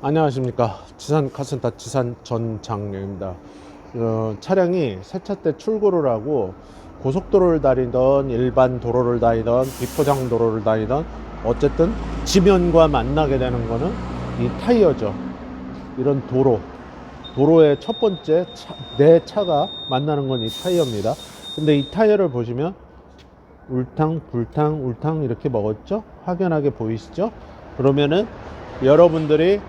안녕하십니까. 지산 카센터 지산 전장영입니다. 차량이 세차 때 출고를 하고 고속도로를 다니던 일반 도로를 다니던 비포장 도로를 다니던 어쨌든 지면과 만나게 되는 거는 이 타이어죠. 이런 도로의 첫 번째 내 차가 만나는 건 이 타이어입니다. 근데 이 타이어를 보시면 울탕 불탕 울탕 이렇게 먹었죠. 확연하게 보이시죠. 그러면은 여러분들이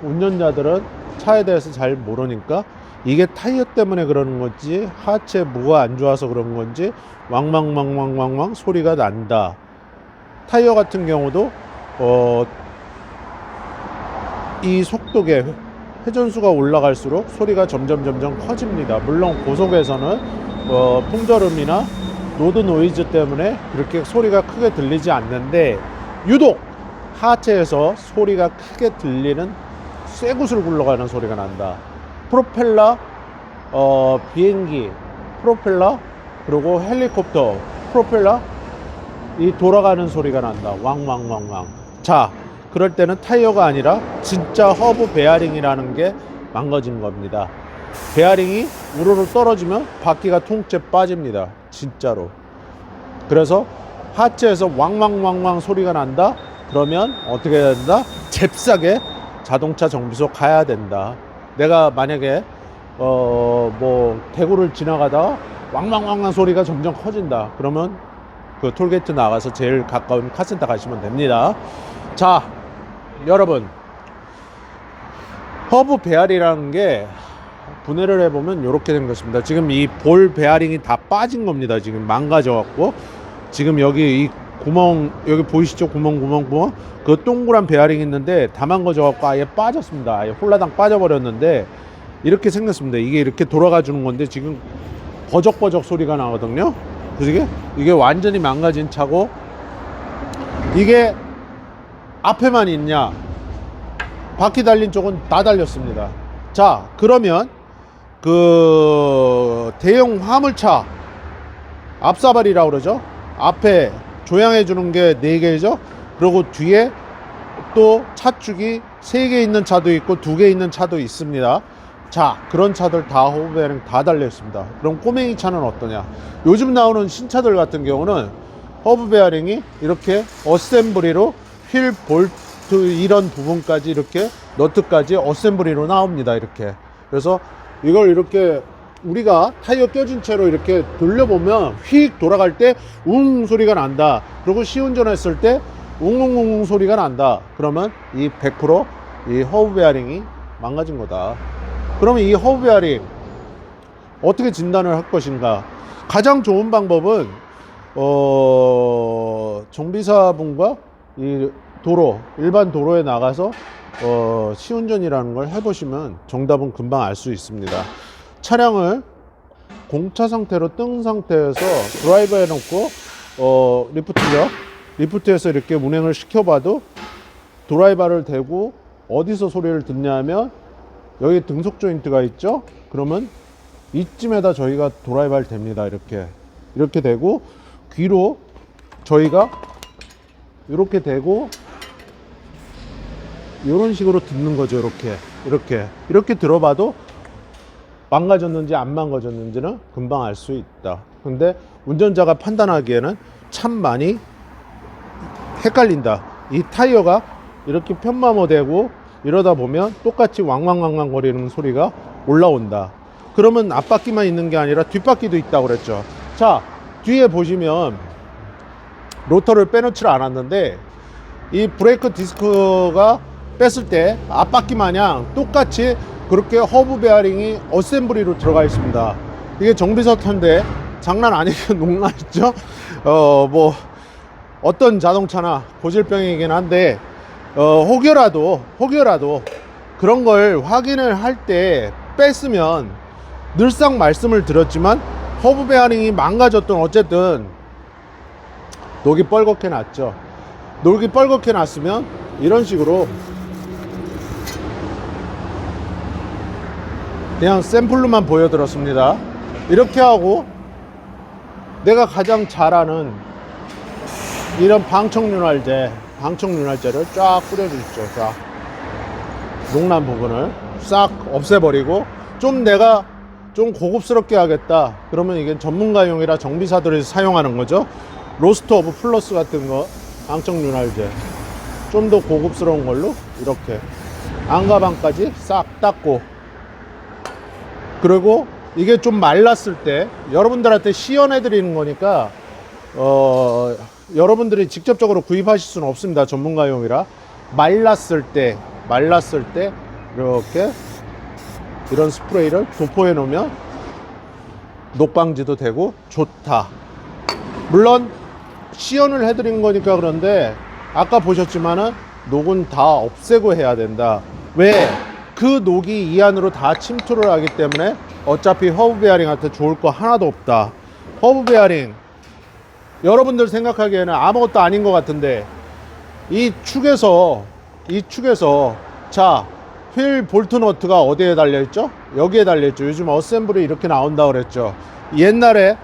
운전자들은 차에 대해서 잘 모르니까 이게 타이어 때문에 그러는 건지 하체 뭐가 안 좋아서 그런 건지 왕왕왕왕왕왕 소리가 난다. 타이어 같은 경우도 이 속도계 회전수가 올라갈수록 소리가 점점 커집니다. 물론 고속에서는 풍절음이나 로드 노이즈 때문에 그렇게 소리가 크게 들리지 않는데 유독 하체에서 소리가 크게 들리는 쇠구슬 굴러가는 소리가 난다. 프로펠러, 비행기, 프로펠러, 그리고 헬리콥터, 프로펠러, 이 돌아가는 소리가 난다. 왕왕왕왕. 자, 그럴 때는 타이어가 아니라 진짜 허브 베어링이라는 게 망가진 겁니다. 베어링이 우르르 떨어지면 바퀴가 통째 빠집니다. 진짜로. 그래서 하체에서 왕왕왕왕 소리가 난다? 그러면 어떻게 해야 된다? 잽싸게 자동차 정비소 가야 된다. 내가 만약에 대구를 지나가다가 왕왕왕왕 소리가 점점 커진다. 그러면 그 톨게이트 나가서 제일 가까운 카센터 가시면 됩니다. 자, 여러분, 허브 베어링이라는 게 분해를 해보면 이렇게 된 것입니다. 지금 이 볼 베어링이 다 빠진 겁니다. 지금 망가져 갖고 지금 여기 이 구멍, 여기 보이시죠? 구멍 그 동그란 베어링이 있는데 다 망가져 갖고 아예 빠졌습니다. 아예 홀라당 빠져버렸는데 이렇게 생겼습니다. 이게 이렇게 돌아가 주는 건데 지금 버적버적 소리가 나거든요. 그지? 이게 완전히 망가진 차고, 이게 앞에만 있냐? 바퀴 달린 쪽은 다 달렸습니다. 자, 그러면 그 대형 화물차 앞사발이라고 그러죠. 앞에 조향해 주는 게 4개죠. 그리고 뒤에 또 차축이 3개 있는 차도 있고 2개 있는 차도 있습니다. 자, 그런 차들 다 허브 베어링 다 달려 있습니다. 그럼 꼬맹이 차는 어떠냐? 요즘 나오는 신차들 같은 경우는 허브 베어링이 이렇게 어셈블리로 휠 볼트 이런 부분까지 이렇게 너트까지 어셈블리로 나옵니다. 이렇게. 그래서 이걸 이렇게 우리가 타이어 껴진 채로 이렇게 돌려보면 휙 돌아갈 때 웅 소리가 난다. 그리고 시운전했을 때 웅웅웅 소리가 난다. 그러면 이 100% 허브 베어링이 망가진 거다. 그러면 이 허브 베어링 어떻게 진단을 할 것인가? 가장 좋은 방법은 정비사분과 이 일반 도로에 나가서 시운전이라는 걸 해보시면 정답은 금방 알 수 있습니다. 차량을 공차 상태로 뜬 상태에서 드라이브 해놓고 리프트에서 이렇게 운행을 시켜봐도 드라이버를 대고 어디서 소리를 듣냐면 여기 등속 조인트가 있죠. 그러면 이쯤에다 저희가 드라이버를 댑니다. 이렇게 대고 귀로 저희가 이렇게 대고 이런 식으로 듣는 거죠. 이렇게 들어봐도 망가졌는지 안 망가졌는지는 금방 알 수 있다. 근데 운전자가 판단하기에는 참 많이 헷갈린다. 이 타이어가 이렇게 편마모되고 이러다 보면 똑같이 왕왕왕왕 거리는 소리가 올라온다. 그러면 앞바퀴만 있는 게 아니라 뒷바퀴도 있다고 그랬죠. 자, 뒤에 보시면 로터를 빼놓지 않았는데 이 브레이크 디스크가 뺐을 때 앞바퀴 마냥 똑같이 그렇게 허브 베어링이 어셈블리로 들어가 있습니다. 이게 정비사 탄데 장난 아니게 농락했죠. 어떤 자동차나 고질병이긴 한데 혹여라도 그런 걸 확인을 할 때 뺐으면 늘상 말씀을 드렸지만 허브 베어링이 망가졌든 어쨌든 녹이 뻘겋게 났죠. 녹이 뻘겋게 났으면 이런 식으로 그냥 샘플로만 보여드렸습니다. 이렇게 하고 내가 가장 잘 아는 이런 방청윤활제를 쫙 뿌려주십시오. 자, 녹난 부분을 싹 없애버리고, 좀 내가 좀 고급스럽게 하겠다 그러면 이게 전문가용이라 정비사들이 사용하는 거죠. 로스트 오브 플러스 같은 거, 방청 윤활제 좀 더 고급스러운 걸로 이렇게 안가방까지 싹 닦고, 그리고 이게 좀 말랐을 때 여러분들한테 시연해 드리는 거니까 여러분들이 직접적으로 구입하실 수는 없습니다. 전문가용이라. 말랐을 때 이렇게 이런 스프레이를 도포해 놓으면 녹방지도 되고 좋다. 물론 시연을 해 드린 거니까 그런데 아까 보셨지만은 녹은 다 없애고 해야 된다. 왜? 그 녹이 이 안으로 다 침투를 하기 때문에 어차피 허브 베어링한테 좋을 거 하나도 없다. 허브 베어링 여러분들 생각하기에는 아무것도 아닌 것 같은데, 이 축에서 자, 휠 볼트 너트가 어디에 달려있죠? 여기에 달려있죠. 요즘 어셈블이 이렇게 나온다 그랬죠. 옛날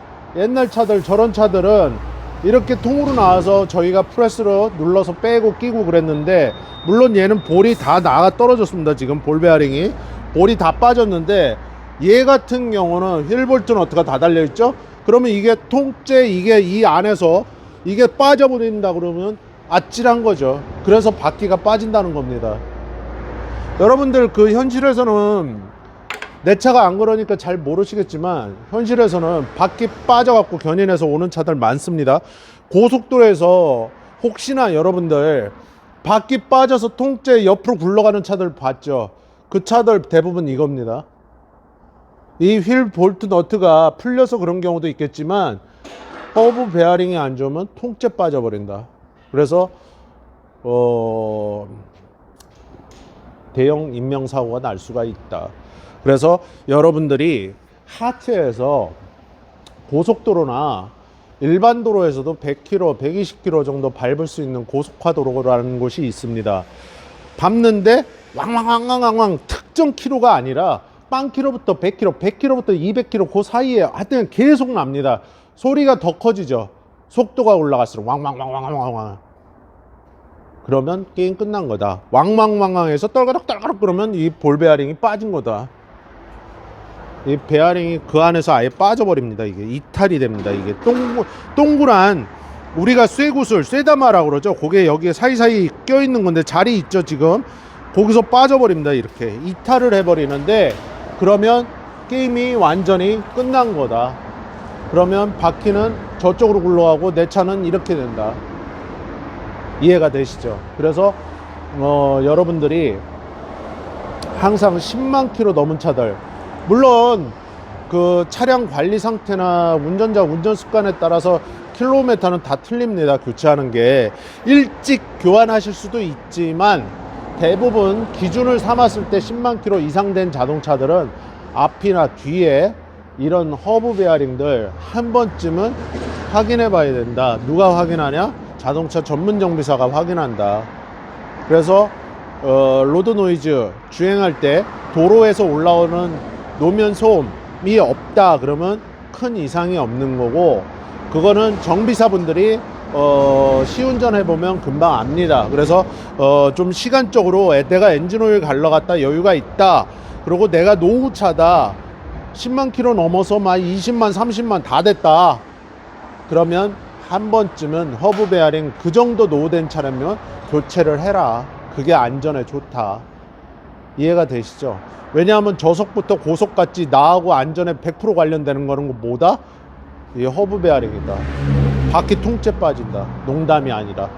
차들, 저런 차들은 이렇게 통으로 나와서 저희가 프레스로 눌러서 빼고 끼고 그랬는데, 물론 얘는 볼이 다 나가 떨어졌습니다. 지금 볼 베어링이 볼이 다 빠졌는데, 얘 같은 경우는 휠 볼트 너트가 다 달려있죠. 그러면 이게 통째 이게 이 안에서 이게 빠져버린다 그러면 아찔한 거죠. 그래서 바퀴가 빠진다는 겁니다. 여러분들 그 현실에서는, 내 차가 안 그러니까 잘 모르시겠지만 현실에서는 바퀴 빠져갖고 견인해서 오는 차들 많습니다. 고속도로에서 혹시나 여러분들 바퀴 빠져서 통째 옆으로 굴러가는 차들 봤죠? 그 차들 대부분 이겁니다. 이 휠 볼트 너트가 풀려서 그런 경우도 있겠지만 허브 베어링이 안 좋으면 통째 빠져버린다. 그래서 대형 인명사고가 날 수가 있다. 그래서 여러분들이 하트에서 고속도로나 일반 도로에서도 100km, 120km 정도 밟을 수 있는 고속화 도로라는 곳이 있습니다. 밟는데 왕왕왕왕왕 특정 키로가 아니라 빵 키로부터 100km, 100km부터 200km 그 사이에 하여튼 계속 납니다. 소리가 더 커지죠. 속도가 올라갈수록 왕왕왕왕왕왕. 그러면 게임 끝난 거다. 왕왕왕왕해서 떨가락떨가락 그러면 이 볼 베어링이 빠진 거다. 이 베어링이 그 안에서 아예 빠져버립니다. 이게 이탈이 됩니다. 이게 동그란, 우리가 쇠구슬, 쇠다마라고 그러죠. 그게 여기에 사이사이 껴있는 건데 자리 있죠 지금. 거기서 빠져버립니다. 이렇게 이탈을 해버리는데, 그러면 게임이 완전히 끝난 거다. 그러면 바퀴는 저쪽으로 굴러가고 내 차는 이렇게 된다. 이해가 되시죠? 그래서 여러분들이 항상 10만 킬로 넘은 차들, 물론 그 차량 관리 상태나 운전자 운전 습관에 따라서 킬로미터는 다 틀립니다. 교체하는 게 일찍 교환하실 수도 있지만 대부분 기준을 삼았을 때 10만 킬로 이상 된 자동차들은 앞이나 뒤에 이런 허브 베어링들 한 번쯤은 확인해 봐야 된다. 누가 확인하냐? 자동차 전문 정비사가 확인한다. 그래서 로드 노이즈 주행할 때 도로에서 올라오는 노면 소음이 없다 그러면 큰 이상이 없는 거고, 그거는 정비사분들이 시운전 해보면 금방 압니다. 그래서 좀 시간적으로 내가 엔진오일 갈러 갔다 여유가 있다, 그리고 내가 노후차다, 10만 킬로 넘어서 막 20만 30만 다 됐다, 그러면 한 번쯤은 허브 베어링 그 정도 노후된 차라면 교체를 해라. 그게 안전에 좋다. 이해가 되시죠? 왜냐하면 저속부터 고속까지 나하고 안전에 100% 관련되는 거는 뭐다? 이 허브 베어링이다. 바퀴 통째 빠진다. 농담이 아니라.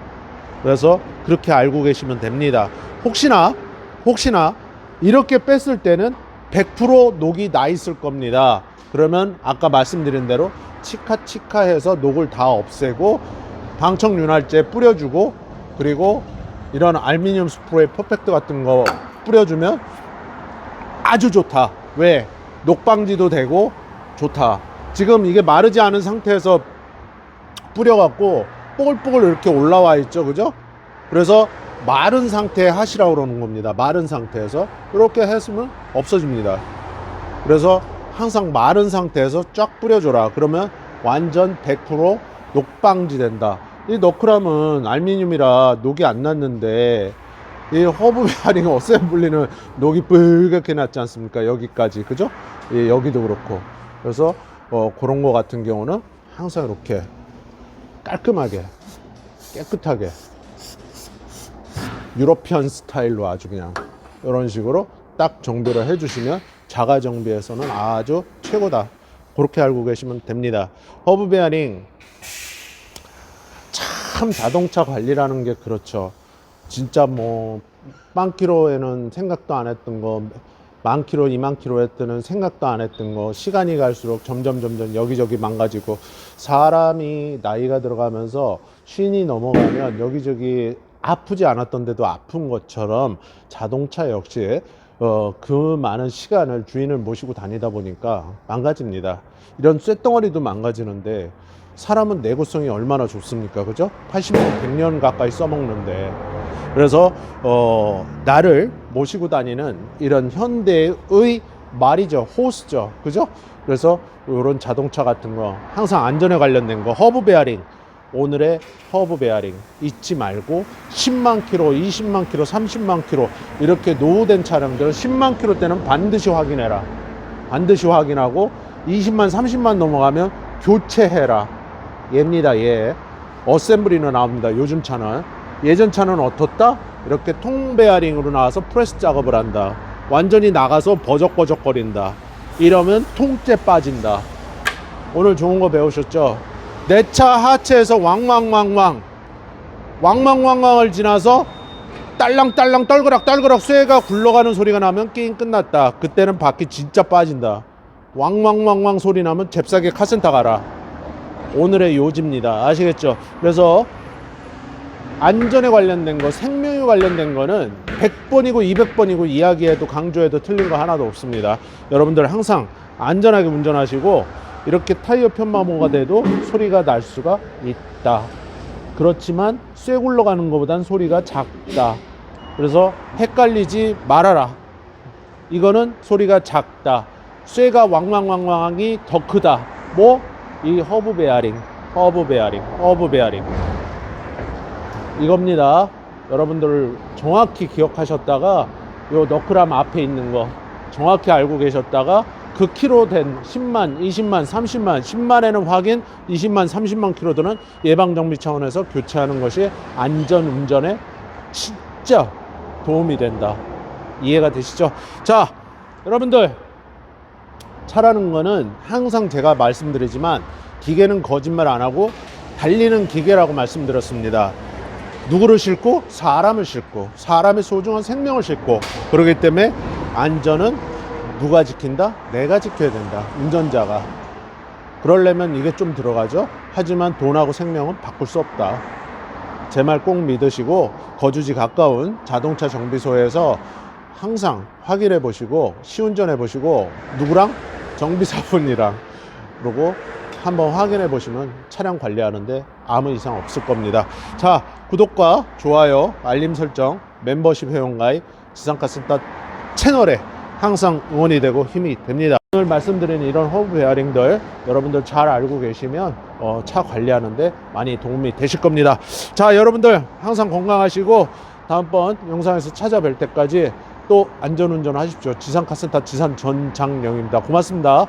그래서 그렇게 알고 계시면 됩니다. 혹시나 이렇게 뺐을 때는 100% 녹이 나 있을 겁니다. 그러면 아까 말씀드린 대로 치카 해서 녹을 다 없애고 방청 윤활제 뿌려주고, 그리고 이런 알루미늄 스프레이 퍼펙트 같은 거 뿌려주면 아주 좋다. 왜? 녹방지도 되고 좋다. 지금 이게 마르지 않은 상태에서 뿌려갖고 뽀글뽀글 이렇게 올라와 있죠, 그죠? 그래서 마른 상태에 하시라고 그러는 겁니다. 마른 상태에서 이렇게 했으면 없어집니다. 그래서 항상 마른 상태에서 쫙 뿌려줘라. 그러면 완전 100% 녹방지 된다. 이 너클함은 알루미늄이라 녹이 안 났는데 이 허브 베어링 어셈블리는 녹이 붉게 났지 않습니까? 여기까지, 그죠? 예, 여기도 그렇고. 그래서 그런 거 같은 경우는 항상 이렇게 깔끔하게 깨끗하게 유러피안 스타일로 아주 그냥 이런 식으로 딱 정비를 해주시면 자가 정비에서는 아주 최고다. 그렇게 알고 계시면 됩니다. 허브 베어링 참 자동차 관리라는 게 그렇죠. 진짜 뭐 10,000km에는 생각도 안 했던 거, 10,000km, 20,000km 때는 생각도 안 했던 거, 시간이 갈수록 점점 여기저기 망가지고, 사람이 나이가 들어가면서 쉰이 넘어가면 여기저기 아프지 않았던 데도 아픈 것처럼 자동차 역시 그 많은 시간을 주인을 모시고 다니다 보니까 망가집니다. 이런 쇳덩어리도 망가지는데 사람은 내구성이 얼마나 좋습니까? 그죠? 80년, 100년 가까이 써먹는데. 그래서 나를 모시고 다니는 이런 현대의 말이죠. 호스죠. 그죠? 그래서 이런 자동차 같은 거 항상 안전에 관련된 거 허브 베어링, 오늘의 허브 베어링 잊지 말고 10만 킬로, 20만 킬로, 30만 킬로 이렇게 노후된 차량들 10만 킬로 때는 반드시 확인해라. 반드시 확인하고 20만, 30만 넘어가면 교체해라. 얘입니다. 얘 어셈블리는 나옵니다. 요즘 차는. 예전 차는 어떻다? 이렇게 통 베어링으로 나와서 프레스 작업을 한다. 완전히 나가서 버적버적 거린다. 이러면 통째 빠진다. 오늘 좋은 거 배우셨죠? 내 차 하체에서 왕왕왕왕을 지나서 딸랑딸랑 떨그락 쇠가 굴러가는 소리가 나면 게임 끝났다. 그때는 바퀴 진짜 빠진다. 왕왕왕왕 소리 나면 잽싸게 카센터 가라. 오늘의 요지입니다. 아시겠죠? 그래서 안전에 관련된 거, 생명에 관련된 거는 100번이고 200번이고 이야기해도 강조해도 틀린 거 하나도 없습니다. 여러분들 항상 안전하게 운전하시고 이렇게 타이어 편마모가 돼도 소리가 날 수가 있다. 그렇지만 쇠 굴러가는 것보단 소리가 작다. 그래서 헷갈리지 말아라. 이거는 소리가 작다. 쇠가 왕왕왕왕이 더 크다. 뭐? 이 허브 베어링 이겁니다. 여러분들 정확히 기억하셨다가 요 너클함 앞에 있는 거 정확히 알고 계셨다가 그 키로 된 10만, 20만, 30만, 10만에는 확인, 20만, 30만 키로들은 예방정비 차원에서 교체하는 것이 안전운전에 진짜 도움이 된다. 이해가 되시죠? 자, 여러분들 차라는 거는 항상 제가 말씀드리지만 기계는 거짓말 안 하고 달리는 기계라고 말씀드렸습니다. 누구를 싣고? 사람을 싣고, 사람의 소중한 생명을 싣고. 그렇기 때문에 안전은 누가 지킨다? 내가 지켜야 된다. 운전자가. 그러려면 이게 좀 들어가죠. 하지만 돈하고 생명은 바꿀 수 없다. 제 말 꼭 믿으시고 거주지 가까운 자동차 정비소에서 항상 확인해 보시고 시운전해 보시고 누구랑? 정비사분이랑. 그리고 한번 확인해 보시면 차량 관리하는데 아무 이상 없을 겁니다. 자, 구독과 좋아요, 알림 설정, 멤버십 회원가입, 지상카센터 채널에 항상 응원이 되고 힘이 됩니다. 오늘 말씀드린 이런 허브 베어링들 여러분들 잘 알고 계시면 차 관리하는데 많이 도움이 되실 겁니다. 자, 여러분들 항상 건강하시고 다음번 영상에서 찾아뵐 때까지 또 안전운전 하십시오. 지상카센터 지산전장영입니다. 고맙습니다.